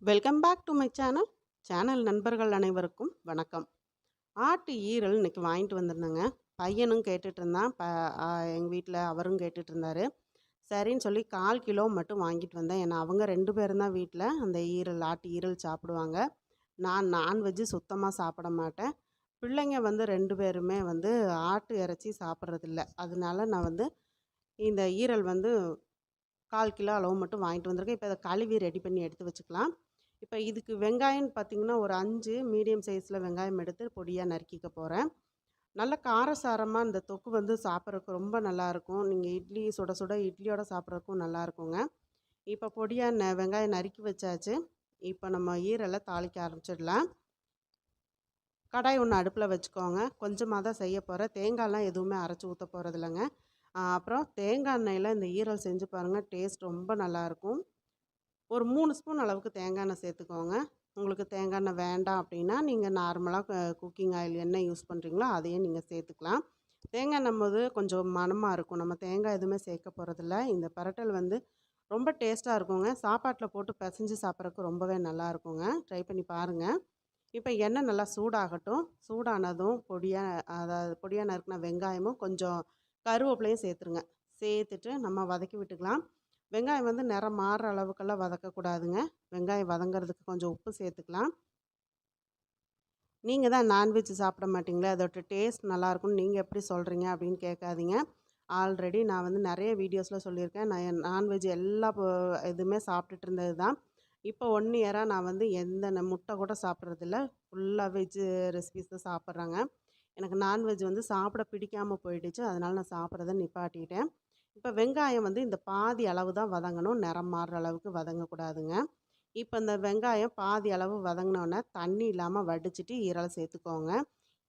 Welcome back to my channel நண்பர்கள் அனைவருக்கும் வணக்கம். ஆட்டு ஈரல் இன்னைக்கு வாங்கிட்டு வந்திருந்தேங்க. பையனும் கேட்டுட்டு இருந்தான். எங்கள் வீட்டில் அவரும் கேட்டுட்டு இருந்தாரு. சரின்னு சொல்லி 1/4 கிலோ மட்டும் வாங்கிட்டு வந்தேன். ஏன்னா அவங்க 2 பேரும் தான் வீட்டில் அந்த ஆட்டு ஈரல் சாப்பிடுவாங்க. நான் நான்வெஜ்ஜு சுத்தமாக சாப்பிட மாட்டேன். பிள்ளைங்க வந்து 2 பேருமே வந்து ஆட்டு இறைச்சி சாப்பிட்றதில்ல. அதனால நான் வந்து இந்த ஈரல் வந்து 1/4 கிலோ அளவு மட்டும் வாங்கிட்டு வந்திருக்கேன். இப்போ இதை கழுவி ரெடி பண்ணி எடுத்து வச்சுக்கலாம். இப்போ இதுக்கு வெங்காயம்னு பார்த்தீங்கன்னா, ஒரு 5 மீடியம் சைஸில் வெங்காயம் எடுத்து பொடியாக நறுக்கிக்க போகிறேன். நல்ல காரசாரமாக இந்த தொக்கு வந்து சாப்பிட்றதுக்கு ரொம்ப நல்லாயிருக்கும். நீங்கள் இட்லி சுட சுட இட்லியோட சாப்பிட்றதுக்கும் நல்லாயிருக்குங்க. இப்போ பொடியாக வெங்காயம் நறுக்கி வச்சாச்சு. இப்போ நம்ம ஈரலை தாளிக்க ஆரம்பிச்சிடலாம். கடாய் ஒன்று அடுப்பில் வச்சுக்கோங்க. கொஞ்சமாக தான் செய்ய போகிறேன். தேங்காய்லாம் எதுவுமே அரைச்சி ஊற்ற போகிறதில்லங்க. அப்புறம் தேங்காய் எண்ணெயில் இந்த ஈரல் செஞ்சு பாருங்கள். டேஸ்ட் ரொம்ப நல்லாயிருக்கும். ஒரு 3 ஸ்பூன் அளவுக்கு தேங்காய் எண்ணெய் சேர்த்துக்கோங்க. உங்களுக்கு தேங்காய் எண்ணெய் வேண்டாம் அப்படின்னா, நீங்கள் நார்மலாக குக்கிங் ஆயில் என்ன யூஸ் பண்ணுறீங்களோ அதையே நீங்கள் சேர்த்துக்கலாம். தேங்காய் எண்ணெம்போது கொஞ்சம் மணமாக இருக்கும். நம்ம தேங்காய் எதுவுமே சேர்க்க போகிறதில்ல. இந்த பிரட்டல் வந்து ரொம்ப டேஸ்ட்டாக இருக்குங்க. சாப்பாட்டில் போட்டு பிசைஞ்சு சாப்பிட்றதுக்கு ரொம்பவே நல்லாயிருக்குங்க. ட்ரை பண்ணி பாருங்கள். இப்போ எண்ணெய் நல்லா சூடாகட்டும். சூடானதும் அதாவது பொடியாக நறுக்கின வெங்காயமும் கொஞ்சம் கருவேப்பிலையும் சேர்த்துருங்க. சேர்த்துட்டு நம்ம வதக்கி விட்டுக்கலாம். வெங்காயம் வந்து நிறம் மாறுற அளவுக்கெல்லாம் வதக்கக்கூடாதுங்க. வெங்காயம் வதங்கிறதுக்கு கொஞ்சம் உப்பு சேர்த்துக்கலாம். நீங்கள் தான் நான்வெஜ் சாப்பிட மாட்டீங்களா, அதோட டேஸ்ட் நல்லாயிருக்கும்னு நீங்கள் எப்படி சொல்கிறீங்க அப்படின்னு கேட்காதீங்க. ஆல்ரெடி நான் வந்து நிறைய வீடியோஸில் சொல்லியிருக்கேன். நான் நான்வெஜ் எல்லா இதுவுமே சாப்பிட்டுட்டு இருந்தது தான். இப்போ 1 இயராக நான் வந்து எந்த முட்டை கூட சாப்பிட்றதில்ல. ஃபுல்லாக வெஜ்ஜு ரெசிபீஸ் தான் சாப்பிட்றேங்க. எனக்கு நான்வெஜ் வந்து சாப்பிட பிடிக்காமல் போயிடுச்சு. அதனால் நான் சாப்பிட்றத நிப்பாட்டிட்டேன். இப்போ வெங்காயம் வந்து இந்த பாதி அளவு தான் வதங்கணும். நிறம் மாறுற அளவுக்கு வதங்கக்கூடாதுங்க. இப்போ இந்த வெங்காயம் பாதி அளவு வதங்கினோன்னே தண்ணி இல்லாமல் வடிச்சிட்டு ஈரலை சேர்த்துக்கோங்க.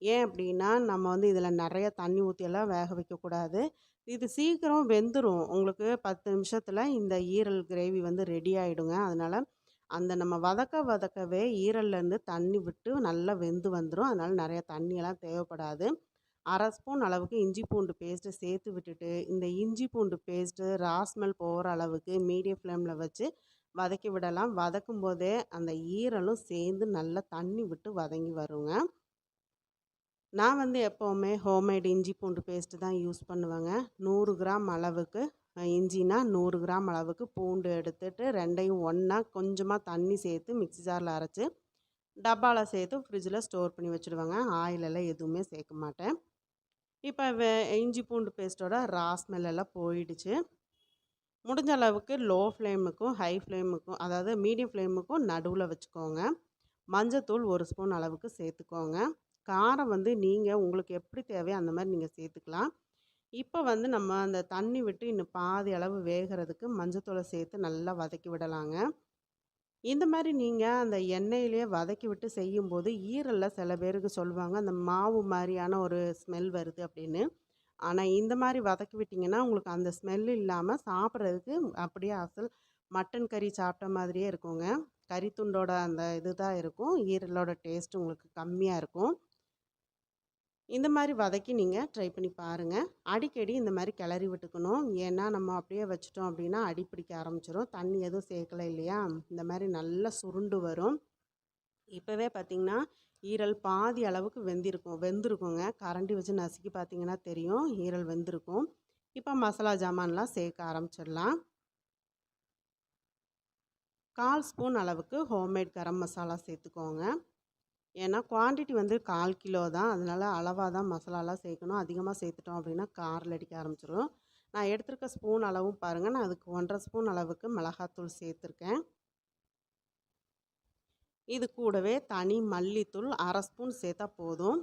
ஏன் அப்படின்னா, நம்ம வந்து இதில் நிறைய தண்ணி ஊற்றியெல்லாம் வேக வைக்கக்கூடாது. இது சீக்கிரம் வெந்துடும். உங்களுக்கு 10 நிமிஷத்தில் இந்த ஈரல் கிரேவி வந்து ரெடி ஆகிடுங்க. அதனால் அந்த நம்ம வதக்கவே ஈரல்லேருந்து தண்ணி விட்டு நல்லா வெந்து வந்துடும். அதனால் நிறைய தண்ணியெல்லாம் தேவைப்படாது. 1/2 ஸ்பூன் அளவுக்கு இஞ்சி பூண்டு பேஸ்ட்டு சேர்த்து விட்டுட்டு, இந்த இஞ்சி பூண்டு பேஸ்ட்டு ஸ்மெல் போகிற அளவுக்கு மீடியம் ஃப்ளேமில் வச்சு வதக்கி விடலாம். வதக்கும் போதே அந்த ஈரலும் சேர்ந்து நல்லா தண்ணி விட்டு வதங்கி வருங்க. நான் வந்து எப்போவுமே ஹோம்மேட் இஞ்சி பூண்டு பேஸ்ட்டு தான் யூஸ் பண்ணுவேங்க. 100 கிராம் அளவுக்கு இஞ்சினா 100 கிராம் அளவுக்கு பூண்டு எடுத்துட்டு 2யும் ஒன்றா கொஞ்சமாக தண்ணி சேர்த்து மிக்ஸி ஜாரில் அரைச்சி டப்பாவில் சேர்த்து ஃப்ரிட்ஜில் ஸ்டோர் பண்ணி வச்சுடுவேங்க. ஆயிலெல்லாம் எதுவுமே சேர்க்க மாட்டேன். இப்போ இஞ்சி பூண்டு பேஸ்ட்டோட ஸ்மெல் எல்லாம் போயிடுச்சு. முடிஞ்ச அளவுக்கு லோ ஃப்ளேமுக்கும் ஹை ஃப்ளேமுக்கும், அதாவது மீடியம் ஃப்ளேமுக்கும் நடுவில் வச்சுக்கோங்க. மஞ்சத்தூள் 1 ஸ்பூன் அளவுக்கு சேர்த்துக்கோங்க. காரம் வந்து நீங்கள் உங்களுக்கு எப்படி தேவையோ அந்த மாதிரி நீங்கள் சேர்த்துக்கலாம். இப்போ வந்து நம்ம அந்த தண்ணி விட்டு இன்னும் பாதி அளவு வேகிறதுக்கு மஞ்சத்தூளை சேர்த்து நல்லா வதக்கி விடலாங்க. இந்த மாதிரி நீங்கள் அந்த எண்ணெயிலேயே வதக்கி விட்டு செய்யும்போது ஈரலில் சில பேருக்கு சொல்லுவாங்க அந்த மாவு மாதிரியான ஒரு ஸ்மெல் வருது அப்படின்னு. ஆனால் இந்த மாதிரி வதக்கி விட்டிங்கன்னா உங்களுக்கு அந்த ஸ்மெல் இல்லாமல் சாப்பிட்றதுக்கு அப்படியே அசல் மட்டன் கறி சாப்பிட்ட மாதிரியே இருக்குங்க. கறி துண்டோட அந்த இது தான் இருக்கும். ஈரலோட டேஸ்ட் உங்களுக்கு கம்மியாக இருக்கும். இந்த மாதிரி வதக்கி நீங்கள் ட்ரை பண்ணி பாருங்கள். அடிக்கடி இந்த மாதிரி கிளறி விட்டுக்கணும். ஏன்னா நம்ம அப்படியே வச்சுட்டோம் அப்படின்னா அடி பிடிக்க ஆரம்பிச்சிடும். தண்ணி எதுவும் சேர்க்கல இல்லையா, இந்த மாதிரி நல்லா சுருண்டு வரும். இப்போவே பார்த்திங்கன்னா ஈரல் பாதி அளவுக்கு வெந்திருக்குங்க. கரண்டி வச்சு நசுக்கி பார்த்திங்கன்னா தெரியும் ஈரல் வெந்திருக்கும். இப்போ மசாலா ஜாமான்லாம் சேர்க்க ஆரம்பிச்சிடலாம். 1/4 ஸ்பூன் அளவுக்கு ஹோம்மேட் கரம் மசாலா சேர்த்துக்கோங்க. ஏன்னா குவான்டிட்டி வந்து 1/4 கிலோ தான். அதனால் அளவாக தான் மசாலாலாம் சேர்க்கணும். அதிகமாக சேர்த்துட்டோம் அப்படின்னா காரில் அடிக்க ஆரம்பிச்சிடும். நான் எடுத்திருக்க ஸ்பூன் அளவும் பாருங்கள். நான் அதுக்கு 1.5 ஸ்பூன் அளவுக்கு மிளகாத்தூள் சேர்த்துருக்கேன். இது கூடவே தனி மல்லித்தூள் 1/2 ஸ்பூன் சேர்த்தா போதும்.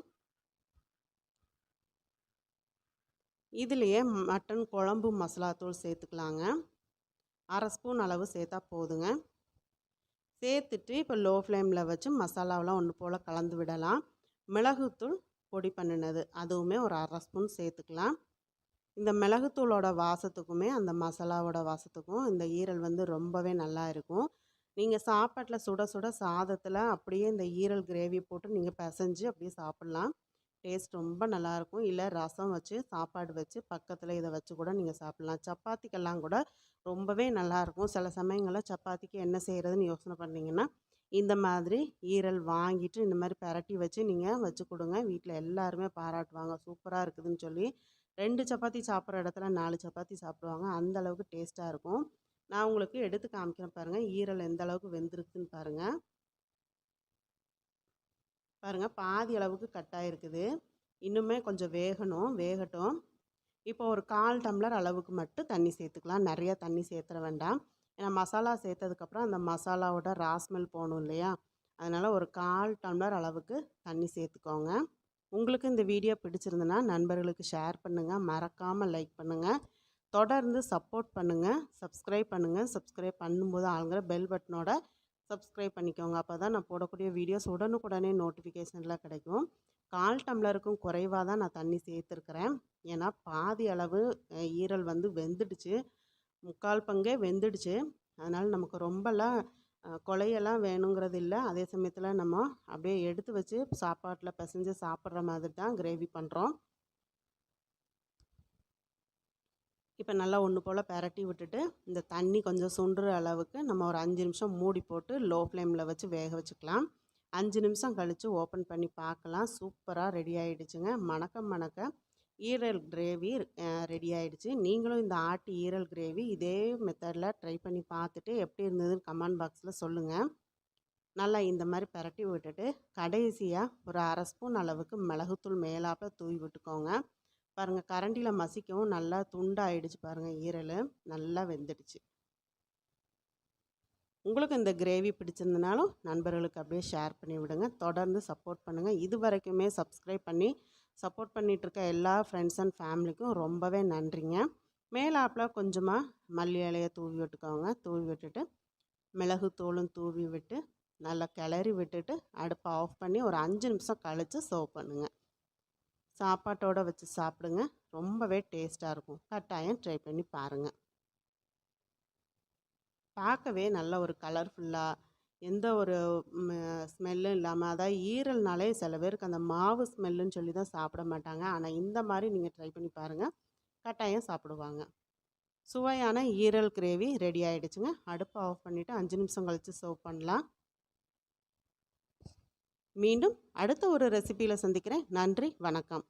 இதுலேயே மட்டன் குழம்பு மசாலாத்தூள் சேர்த்துக்கலாங்க. 1/2 ஸ்பூன் அளவு சேர்த்தா போதுங்க. சேர்த்துட்டு இப்போ லோ ஃப்ளேமில் வச்சு மசாலாவெலாம் ஒன்று போல் கலந்து விடலாம். மிளகுத்தூள் பொடி பண்ணினது அதுவுமே ஒரு 1/2 ஸ்பூன் சேர்த்துக்கலாம். இந்த மிளகுத்தூளோட வாசத்துக்குமே அந்த மசாலாவோட வாசத்துக்கும் இந்த ஈரல் வந்து ரொம்பவே நல்லா இருக்கும். நீங்கள் சாப்பாட்டில் சுட சுட சாதத்தில் அப்படியே இந்த ஈரல் கிரேவி போட்டு நீங்கள் பிசைஞ்சு அப்படியே சாப்பிட்லாம். டேஸ்ட் ரொம்ப நல்லாயிருக்கும். இல்லை ரசம் வச்சு சாப்பாடு வச்சு பக்கத்தில் இதை வச்சு கூட நீங்கள் சாப்பிட்லாம். சப்பாத்திக்கெல்லாம் கூட ரொம்பவே நல்லாயிருக்கும். சில சமயங்கள்ல சப்பாத்திக்கு என்ன செய்கிறதுன்னு யோசனை பண்ணிங்கன்னா, இந்த மாதிரி ஈரல் வாங்கிட்டு இந்த மாதிரி பெரட்டி வச்சு நீங்கள் வச்சு கொடுங்க. வீட்டில் எல்லாருமே பாராட்டுவாங்க. சூப்பராக இருக்குதுன்னு சொல்லி 2 சப்பாத்தி சாப்பிட்ற இடத்துல 4 சப்பாத்தி சாப்பிடுவாங்க. அந்த அளவுக்கு டேஸ்ட்டாக இருக்கும். நான் உங்களுக்கு எடுத்து காமிக்கிறேன் பாருங்கள். ஈரல் எந்த அளவுக்கு வெந்திருக்குன்னு பாருங்கள். பாருங்கள், பாதி அளவுக்கு கட் ஆகிருக்குது. இன்னுமே கொஞ்சம் வேகட்டும். இப்போ ஒரு 1/4 டம்ளர் அளவுக்கு மட்டும் தண்ணி சேர்த்துக்கலாம். நிறையா தண்ணி சேர்த்துற வேண்டாம். ஏன்னா மசாலா சேர்த்ததுக்கப்புறம் அந்த மசாலாவோட ஸ்மெல் போகணும் இல்லையா? அதனால் ஒரு 1/4 டம்ளர் அளவுக்கு தண்ணி சேர்த்துக்கோங்க. உங்களுக்கு இந்த வீடியோ பிடிச்சிருந்துன்னா நண்பர்களுக்கு ஷேர் பண்ணுங்கள். மறக்காமல் லைக் பண்ணுங்கள். தொடர்ந்து சப்போர்ட் பண்ணுங்கள். சப்ஸ்கிரைப் பண்ணுங்கள். சப்ஸ்கிரைப் பண்ணும்போது ஆளுங்கிற பெல் பட்டனோட சப்ஸ்கிரைப் பண்ணிக்கோங்க. அப்போ தான் நான் போடக்கூடிய வீடியோஸ் உடனுக்குடனே நோட்டிஃபிகேஷனில் கிடைக்கும். 1/4 டம்ளருக்கும் குறைவாக தான் நான் தண்ணி சேர்த்துருக்குறேன். ஏன்னா பாதி அளவு ஈரல் வந்து வெந்துடுச்சு, 3/4 பங்கே வெந்துடுச்சு. அதனால் நமக்கு ரொம்பலாம் கொலையெல்லாம் வேணுங்கிறது இல்லை. அதே சமயத்தில் நம்ம அப்படியே எடுத்து வச்சு சாப்பாட்டில் பிசைஞ்சு சாப்பிட்ற மாதிரி தான் கிரேவி பண்ணுறோம். இப்போ நல்லா ஒன்று போல் பெரட்டி விட்டுட்டு இந்த தண்ணி கொஞ்சம் சுண்டுற அளவுக்கு நம்ம ஒரு 5 நிமிஷம் மூடி போட்டு லோ ஃப்ளேமில் வச்சு வேக வச்சுக்கலாம். 5 நிமிஷம் கழித்து ஓப்பன் பண்ணி பார்க்கலாம். சூப்பராக ரெடி ஆகிடுச்சுங்க. மணக்க ஈரல் கிரேவி ரெடி ஆகிடுச்சு. நீங்களும் இந்த ஆட்டு ஈரல் கிரேவி இதே மெத்தடில் ட்ரை பண்ணி பார்த்துட்டு எப்படி இருந்ததுன்னு கமெண்ட் பாக்ஸில் சொல்லுங்கள். நல்லா இந்த மாதிரி பெரட்டி விட்டுட்டு கடைசியாக ஒரு 1/2 ஸ்பூன் அளவுக்கு மிளகுத்தூள் மேலாப்பில் தூவி விட்டுக்கோங்க. பாருங்கள், கரண்டியில் மசிக்கவும் நல்லா துண்டாகிடுச்சு. பாருங்கள், ஈரல் நல்லா வெந்துடுச்சு. உங்களுக்கு இந்த கிரேவி பிடிச்சிருந்தனாலும் நண்பர்களுக்கு அப்படியே ஷேர் பண்ணி விடுங்க. தொடர்ந்து சப்போர்ட் பண்ணுங்கள். இது வரைக்குமே சப்ஸ்கிரைப் பண்ணி சப்போர்ட் பண்ணிகிட்ருக்க எல்லா ஃப்ரெண்ட்ஸ் அண்ட் ஃபேமிலிக்கும் ரொம்பவே நன்றிங்க. மேலாப்பில் கொஞ்சமாக மல்லி இலையை தூவி விட்டுக்கோங்க. தூவி விட்டுட்டு மிளகுத்தூளும் தூவி விட்டு நல்லா கிளறி விட்டுட்டு அடுப்பை ஆஃப் பண்ணி ஒரு 5 நிமிஷம் கழித்து சர்வ் பண்ணுங்கள். சாப்பாட்டோடு வச்சு சாப்பிடுங்க. ரொம்பவே டேஸ்ட்டாக இருக்கும். கட்டாயம் ட்ரை பண்ணி பாருங்கள். பார்க்கவே நல்ல ஒரு கலர்ஃபுல்லாக எந்த ஒரு ஸ்மெல்லும் இல்லாமல், அதாவது ஈரல்னாலே சில பேருக்கு அந்த மாவு ஸ்மெல்லுன்னு சொல்லி தான் சாப்பிட மாட்டாங்க. ஆனால் இந்த மாதிரி நீங்கள் ட்ரை பண்ணி பாருங்கள். கட்டாயம் சாப்பிடுவாங்க. சுவையான ஈரல் கிரேவி ரெடி ஆகிடுச்சுங்க. அடுப்பை ஆஃப் பண்ணிவிட்டு 5 நிமிஷம் கழித்து சர்வ் பண்ணலாம். மீண்டும் அடுத்த ஒரு ரெசிபியில் சந்திக்கிறேன். நன்றி, வணக்கம்.